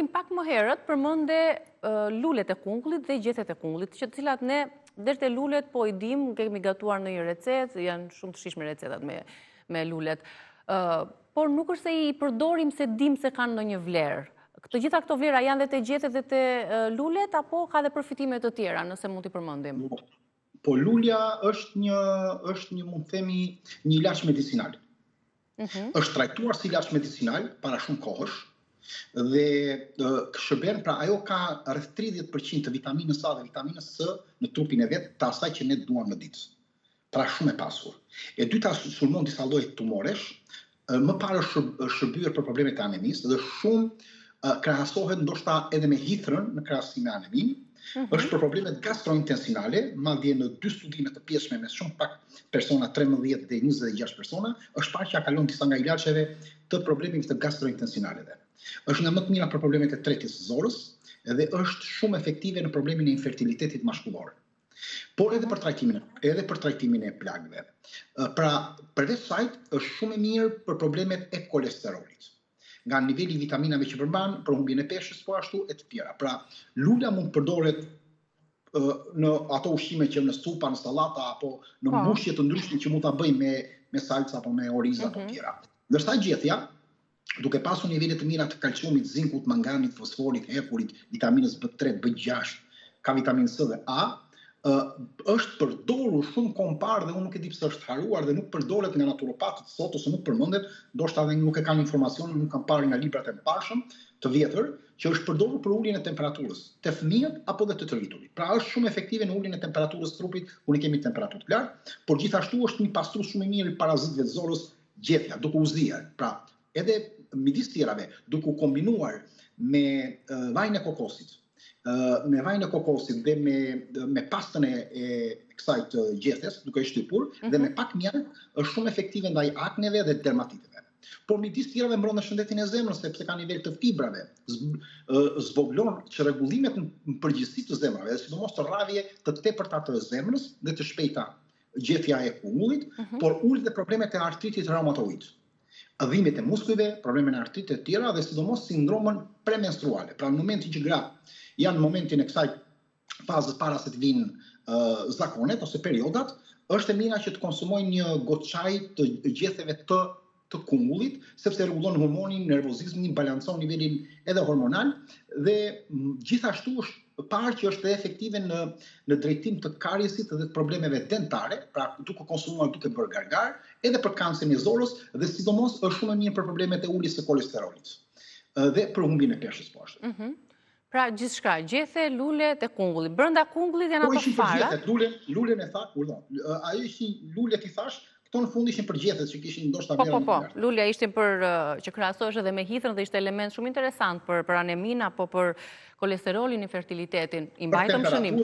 trajtim pak më herët përmende lulet e kungullit dhe gjethet e kungullit, që të cilat ne deri te lulet po i dim, kemi gatuar në një recetë, janë shumë të shijshme recetat me lulet. Por nuk është se i përdorim se dim se kanë ndonjë vlerë. Të gjitha këto vlera janë dhe te gjethet dhe te lulet, apo ka dhe përfitime të tjera, nëse mund t'i përmendim? Po lulja është një mund themi një ilaç medicinal. Është trajtuar si ilaç medicinal para shumë kohësh dhe shërben, pra ajo ka rreth 30% të vitaminës A dhe vitaminës C në trupin e vet, të asaj që ne duam në ditë. Pra shumë e pasur. E dyta sulmon disa lloje tumoresh, më parë është shërbyer për problemet e anemisë dhe shumë krahasohet ndoshta edhe me hithrën në krahasim me anemin. Është për problemet gastrointestinale, madje në 2 studime të pjesshme me shumë pak persona, 13 dhe 26 persona, është parë që kalon disa nga ilaçeve të problemeve të gastrointestinaleve. Është nga më të mira për problemet e tretjes së zorës dhe është shumë efektive në problemin e infertilitetit mashkullor. Por edhe për trajtimin e plagëve. Pra, përveç saj është shumë e mirë për problemet e kolesterolit. Nga niveli i vitaminave që përmban, për humbjen e peshës, po ashtu e të tjera. Pra, lula mund përdoret në ato ushqime që në supa, në sallata, apo në mbushje të ndryshme që mund ta bëjmë me salca apo me oriza apo tjera. Ndërsa gjethja, duke pasur nivele të mira të kalciumit, zinkut, manganit, fosforit, hefurit, vitaminës B3, B6, ka vitaminë C dhe A, është përdorur shumë kompar dhe unë nuk e di pse është haruar dhe nuk përdoret nga naturopatët sot ose nuk përmendet, ndoshta edhe nuk e kanë informacionin, nuk kanë parë nga librat e mëparshëm të vjetër, që është përdorur për uljen e temperaturës te fëmijët apo dhe të rriturit. Pra është shumë efektive në uljen e temperaturës së trupit kur ne kemi temperaturë të lartë, por gjithashtu është një pastrues shumë i mirë i parazitëve të zorës, gjethja, duke u zier. Pra, edhe midis tjerave, duke u kombinuar me vajin e kokosit, dhe me pastën e kësaj të gjethes, duke i shtypur, dhe me pak mjalt, është shumë efektive ndaj akneve dhe dermatiteve. Por midis tjerave mbron shëndetin e zemrës, sepse ka nivel të fibrave, zvoglon çrregullimet në përgjithësi të zemrave, dhe sidomos të rradhje të tepërta të zemrës dhe të shpejta gjethja e kungullit, por ul dhe problemet e artritit reumatoid. Dhimbjet e muskujve, problemet e artritit të tjera dhe sidomos sindromën premenstruale. Pra në momentin që gratë janë në momentin e kësaj fazës para se të vinë zakonet ose periodat, është e mira që të konsumojnë një gotë çaj të gjethjeve të kungullit, sepse rregullon hormonin, nervozizmin, balancon nivelin edhe hormonal dhe gjithashtu është parë që është efektive në drejtim të kariesit dhe të problemeve dentare, pra duke konsumuar duke bërë gargar, edhe për kancerin e zorës dhe sidomos është shumë e mirë për problemet e uljes së kolesterolit dhe për humbjen e peshës po ashtu. Pra gjithçka, gjethe, lule te kungulli. Brenda kungullit janë ato fara. Lulen e tha, ajo ishin lulet i thash, këto në fund ishin për gjethet që kishin ndoshta vera. Po, lulja ishin për që krahasohesh edhe me hithrën dhe ishte element shumë interesant për anemin apo për kolesterolin, infertilitetin. I mbajtëm shënim.